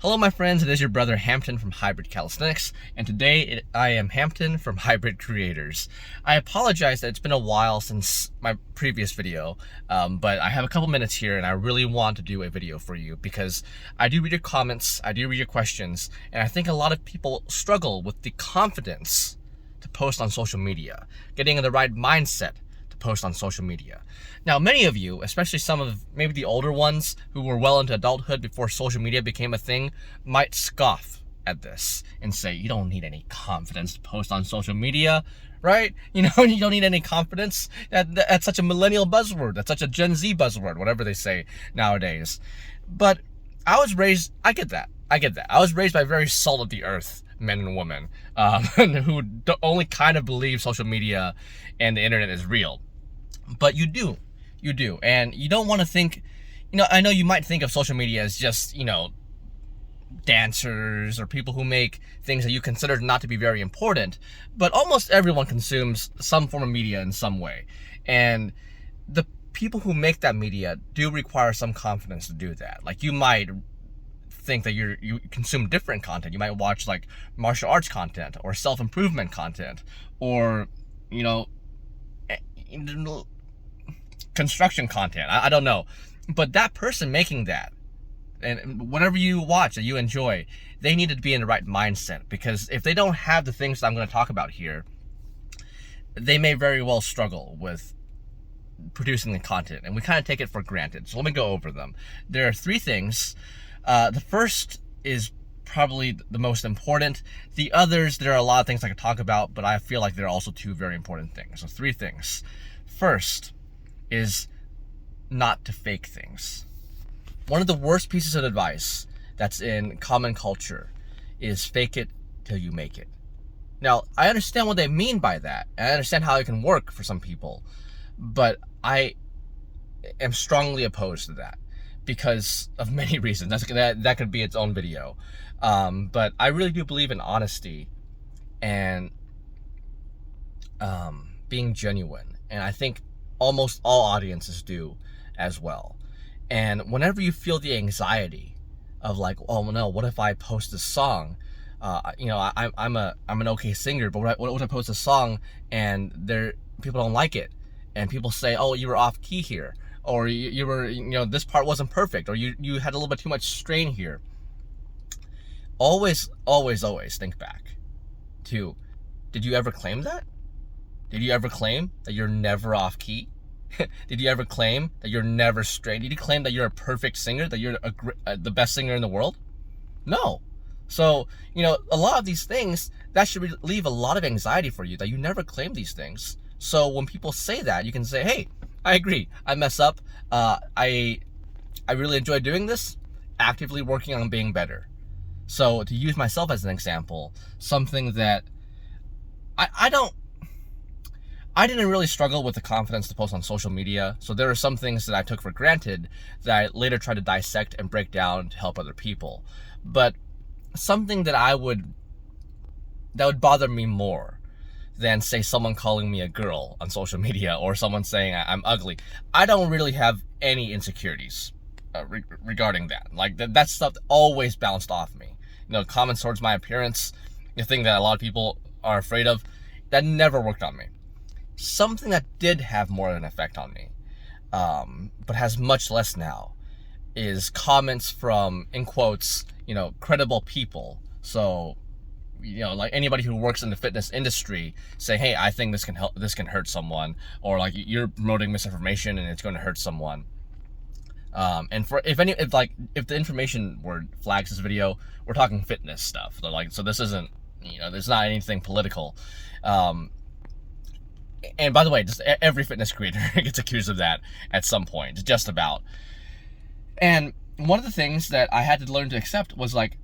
Hello my friends, it is your brother Hampton from Hybrid Calisthenics, and today I am Hampton from Hybrid Creators. I apologize that it's been a while since my previous video, but I have a couple minutes here and I really want to do a video for you because I do read your comments, I do read your questions, and I think a lot of people struggle with the confidence to post on social media, getting in the right mindset to post on social media. Now, many of you, especially some of maybe the older ones who were well into adulthood before social media became a thing, might scoff at this and say, you don't need any confidence to post on social media, right? You don't need any confidence. That's such a millennial buzzword. That's such a Gen Z buzzword, whatever they say nowadays. But I get that. I was raised by very salt of the earth men and women who only kind of believe social media and the internet is real. But you do, and you don't want to think, I know you might think of social media as just, dancers or people who make things that you consider not to be very important, but almost everyone consumes some form of media in some way. And the people who make that media do require some confidence to do that. Like, you might think that you consume different content. You might watch like martial arts content or self-improvement content or, construction content. I don't know. But that person making that, and whatever you watch that you enjoy, they need to be in the right mindset, because if they don't have the things that I'm going to talk about here, they may very well struggle with producing the content, and we kind of take it for granted. So let me go over them. There are three things. The first is probably the most important. The others, there are a lot of things I could talk about, but I feel like there are also two very important things. So three things. First is not to fake things. One of the worst pieces of advice that's in common culture is fake it till you make it. Now, I understand what they mean by that, and I understand how it can work for some people, but I am strongly opposed to that because of many reasons. That could be its own video. But I really do believe in honesty and being genuine, and I think almost all audiences do as well. And whenever you feel the anxiety of like, oh no, what if I post this song? I'm an okay singer, but what if I post a song and people don't like it, and people say, oh, you were off key here, or you were, this part wasn't perfect, or you had a little bit too much strain here. Always think back to, did you ever claim that? Did you ever claim that you're never off key? Did you ever claim that you're never straight? Did you claim that you're a perfect singer, that you're the best singer in the world? No. So, a lot of these things, that should relieve a lot of anxiety for you, that you never claim these things. So when people say that, you can say, hey, I agree, I mess up. I really enjoy doing this, actively working on being better. So to use myself as an example, something that I didn't really struggle with the confidence to post on social media. So there are some things that I took for granted that I later tried to dissect and break down to help other people. But something that would bother me more than, say, someone calling me a girl on social media or someone saying I'm ugly. I don't really have any insecurities regarding that. Like, that stuff always bounced off me. Comments towards my appearance, the thing that a lot of people are afraid of, that never worked on me. Something that did have more of an effect on me, but has much less now, is comments from, in quotes, credible people. So, like anybody who works in the fitness industry say, hey, I think this can hurt someone, or like, you're promoting misinformation and it's going to hurt someone. And if the information word flags this video, we're talking fitness stuff. So this isn't, there's not anything political. And by the way, just every fitness creator gets accused of that at some point, just about. And one of the things that I had to learn to accept was like,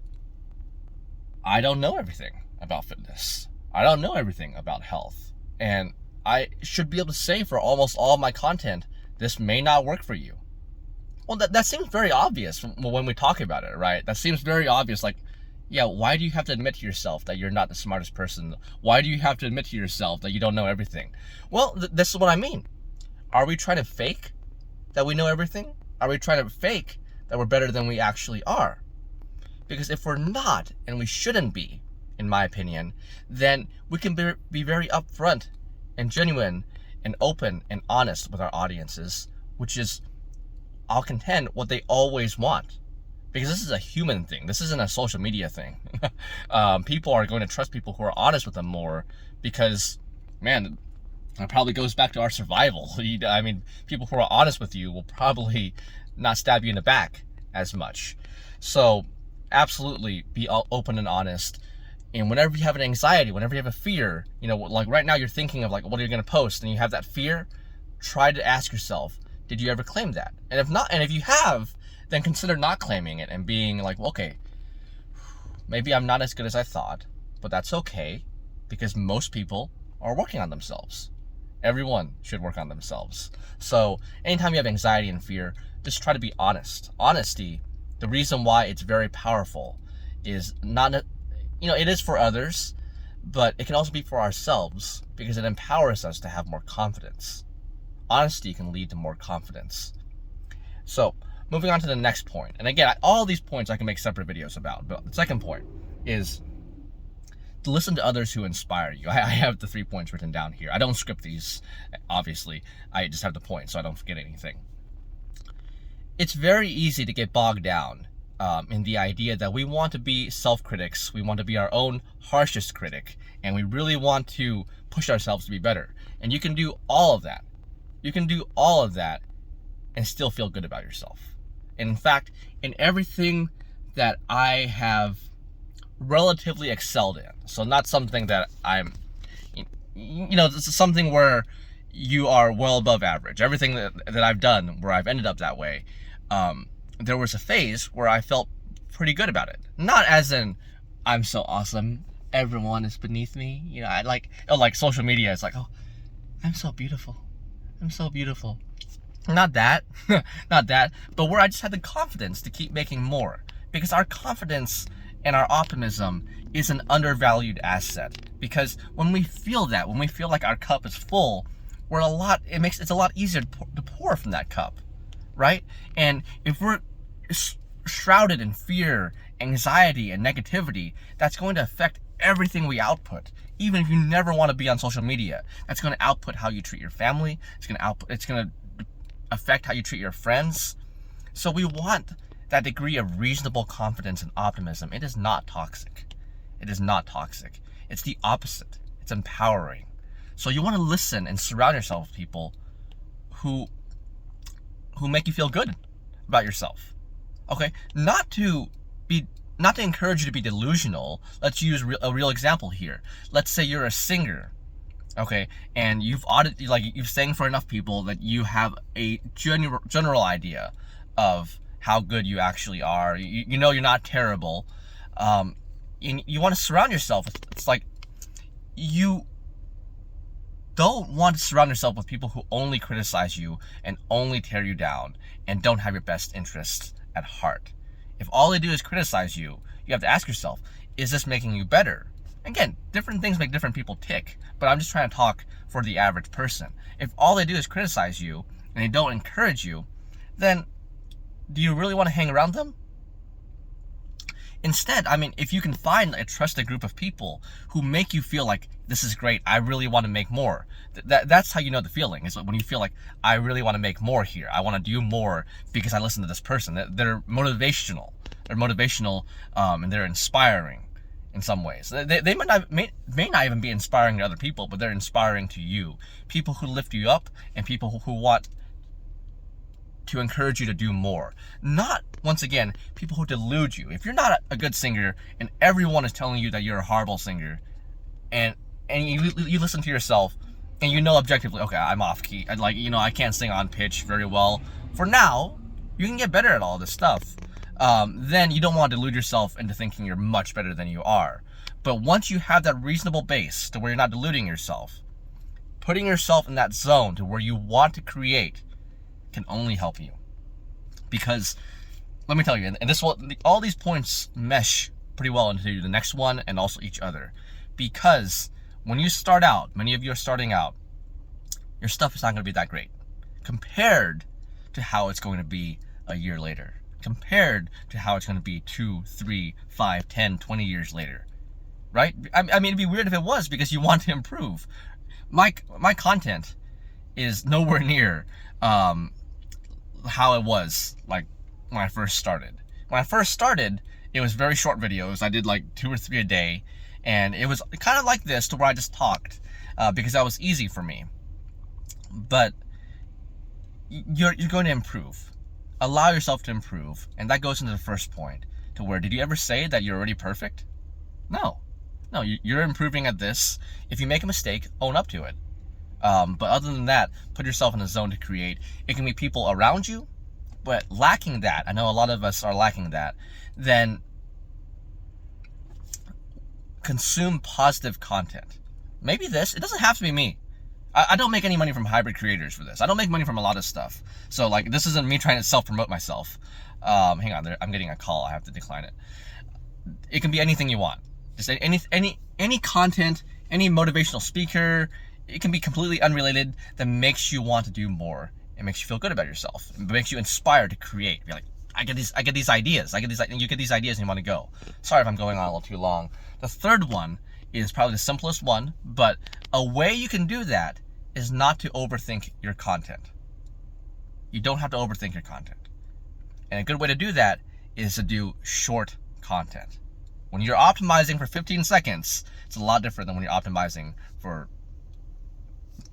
I don't know everything about fitness. I don't know everything about health. And I should be able to say for almost all of my content, this may not work for you. Well, that seems very obvious when we talk about it, right? That seems very obvious. Like, yeah, why do you have to admit to yourself that you're not the smartest person? Why do you have to admit to yourself that you don't know everything? Well, this is what I mean. Are we trying to fake that we know everything? Are we trying to fake that we're better than we actually are? Because if we're not, and we shouldn't be, in my opinion, then we can be very upfront and genuine and open and honest with our audiences, which is, I'll contend, what they always want. Because this is a human thing. This isn't a social media thing. People are going to trust people who are honest with them more because, man, it probably goes back to our survival. I mean, people who are honest with you will probably not stab you in the back as much. So absolutely be open and honest. And whenever you have an anxiety, whenever you have a fear, like right now you're thinking of like, what are you going to post? And you have that fear, try to ask yourself, did you ever claim that? And if not, and if you have, then consider not claiming it and being like, well, okay, maybe I'm not as good as I thought, but that's okay because most people are working on themselves. Everyone should work on themselves. So anytime you have anxiety and fear, just try to be honest. Honesty, the reason why it's very powerful is not, it is for others, but it can also be for ourselves because it empowers us to have more confidence. Honesty can lead to more confidence. So moving on to the next point. And again, all these points I can make separate videos about, but the second point is to listen to others who inspire you. I have the 3 points written down here. I don't script these, obviously. I just have the points so I don't forget anything. It's very easy to get bogged down in the idea that we want to be self-critics, we want to be our own harshest critic, and we really want to push ourselves to be better. And you can do all of that. You can do all of that and still feel good about yourself. And in fact, in everything that I have relatively excelled in, so not something that I'm, this is something where you are well above average. Everything that I've done where I've ended up that way, there was a phase where I felt pretty good about it. Not as in, I'm so awesome, everyone is beneath me. I like social media, it's like, oh, I'm so beautiful. I'm so beautiful. Not that, but where I just had the confidence to keep making more. Because our confidence and our optimism is an undervalued asset. Because when we feel that, when we feel like our cup is full, it's a lot easier to pour from that cup, right? And if we're shrouded in fear, anxiety, and negativity, that's going to affect everything we output. Even if you never want to be on social media, that's going to output how you treat your family. It's going to affect how you treat your friends. So we want that degree of reasonable confidence and optimism. It is not toxic. It is not toxic. It's the opposite. It's empowering. So you want to listen and surround yourself with people who make you feel good about yourself. Okay? Not to encourage you to be delusional. Let's use a real example here. Let's say you're a singer, okay, and you've sang for enough people that you have a general idea of how good you actually are. You know you're not terrible. You want to surround yourself with, it's like you don't want to surround yourself with people who only criticize you and only tear you down and don't have your best interests at heart. If all they do is criticize you, you have to ask yourself, is this making you better? Again, different things make different people tick, but I'm just trying to talk for the average person. If all they do is criticize you and they don't encourage you, then do you really want to hang around them? Instead, if you can find a trusted group of people who make you feel like, this is great, I really want to make more. That's how you know the feeling. Is when you feel like, I really want to make more here. I want to do more because I listen to this person. They're motivational. And they're inspiring in some ways. They may not even be inspiring to other people, but they're inspiring to you. People who lift you up and people who want to encourage you to do more. Not, once again, people who delude you. If you're not a good singer and everyone is telling you that you're a horrible singer, and you listen to yourself and you know objectively, okay, I'm off key. I can't sing on pitch very well. For now, you can get better at all this stuff. Then you don't want to delude yourself into thinking you're much better than you are. But once you have that reasonable base to where you're not deluding yourself, putting yourself in that zone to where you want to create can only help you. Because let me tell you, and all these points mesh pretty well into the next one and also each other. Because when you start out, many of you are starting out, your stuff is not going to be that great compared to how it's going to be a year later. compared to how it's going to be 2, 3, 5, 10, 20 years later, right? I mean, it'd be weird if it was, because you want to improve. My content is nowhere near how it was like when I first started. When I first started, it was very short videos. I did like 2 or 3 a day, and it was kind of like this, to where I just talked because that was easy for me. But you're going to improve. Allow yourself to improve, and that goes into the first point, to where, did you ever say that you're already perfect? No, you're improving at this. If you make a mistake, own up to it. But other than that, put yourself in a zone to create. It can be people around you, but lacking that, I know a lot of us are lacking that, then consume positive content. Maybe this, it doesn't have to be me. I don't make any money from hybrid creators for this. I don't make money from a lot of stuff. So like, this isn't me trying to self-promote myself. Hang on, I'm getting a call. I have to decline it. It can be anything you want. Just any content, any motivational speaker. It can be completely unrelated that makes you want to do more. It makes you feel good about yourself. It makes you inspired to create. Be like, I get these ideas. You get these ideas and you want to go. Sorry if I'm going on a little too long. The third one is probably the simplest one, but a way you can do that is not to overthink your content. You don't have to overthink your content. And a good way to do that is to do short content. When you're optimizing for 15 seconds, it's a lot different than when you're optimizing for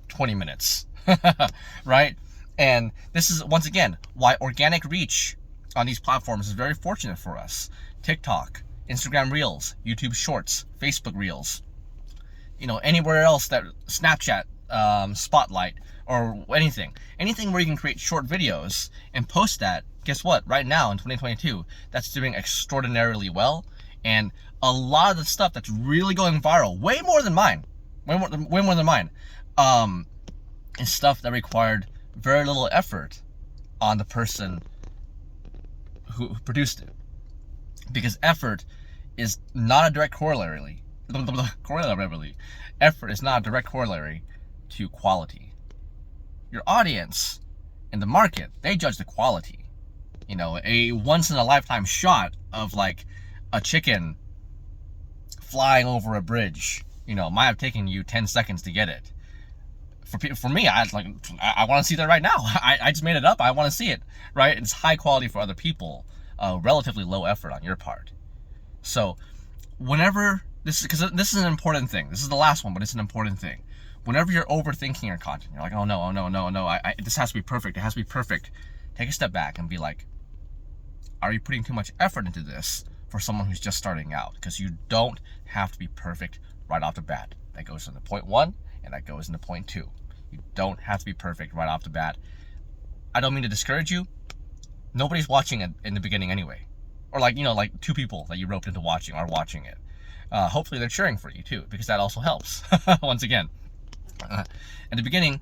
20 minutes, right? And this is, once again, why organic reach on these platforms is very fortunate for us. TikTok, Instagram Reels, YouTube Shorts, Facebook Reels, anywhere else, that Snapchat, Spotlight, or anything where you can create short videos and post that. Guess what? Right now in 2022, that's doing extraordinarily well. And a lot of the stuff that's really going viral, way more than mine, is stuff that required very little effort on the person who produced it. Because effort is not a direct corollary. Effort is not a direct corollary to quality. Your audience and the market, they judge the quality. A once in a lifetime shot of like a chicken flying over a bridge, might have taken you 10 seconds to get it. For me, I want to see that right now. I just made it up. I want to see it, right? It's high quality for other people, relatively low effort on your part. So whenever because this is an important thing. This is the last one, but it's an important thing. Whenever you're overthinking your content, you're like, oh no, this has to be perfect. It has to be perfect. Take a step back and be like, are you putting too much effort into this for someone who's just starting out? Because you don't have to be perfect right off the bat. That goes into point 1 and that goes into point 2. You don't have to be perfect right off the bat. I don't mean to discourage you. Nobody's watching it in the beginning anyway. Or like 2 people that you roped into watching are watching it. Hopefully they're cheering for you too, because that also helps. Once again, in the beginning,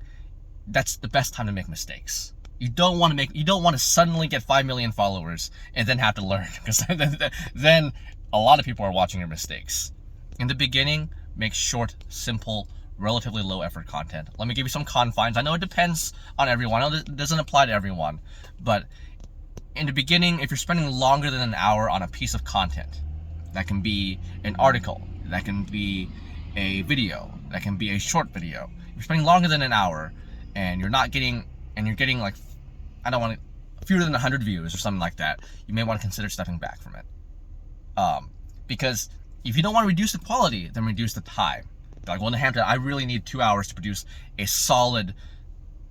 that's the best time to make mistakes. You don't want to suddenly get 5 million followers and then have to learn, because then a lot of people are watching your mistakes. In the beginning, make short, simple, relatively low effort content. Let me give you some confines. I know it depends on everyone. I know it doesn't apply to everyone, but in the beginning, if you're spending longer than an hour on a piece of content, that can be an article, that can be a video, that can be a short video. If you're spending longer than an hour and you're getting like, fewer than 100 views or something like that, you may want to consider stepping back from it. Because if you don't want to reduce the quality, then reduce the time. Like, well, in the Hampton, I really need 2 hours to produce a solid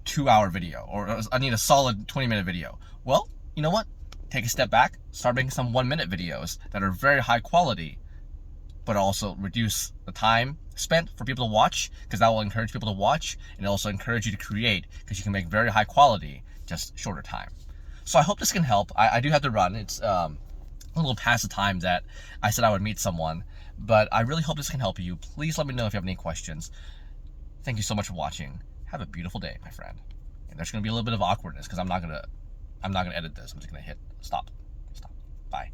2-hour video, or I need a solid 20-minute video. Well, you know what? Take a step back, start making some 1-minute videos that are very high quality, but also reduce the time spent for people to watch, because that will encourage people to watch, and it'll also encourage you to create, because you can make very high quality, just shorter time. So I hope this can help. I do have to run. It's a little past the time that I said I would meet someone, but I really hope this can help you. Please let me know if you have any questions. Thank you so much for watching. Have a beautiful day, my friend. And there's going to be a little bit of awkwardness because I'm not gonna edit this. I'm just gonna hit stop. Bye.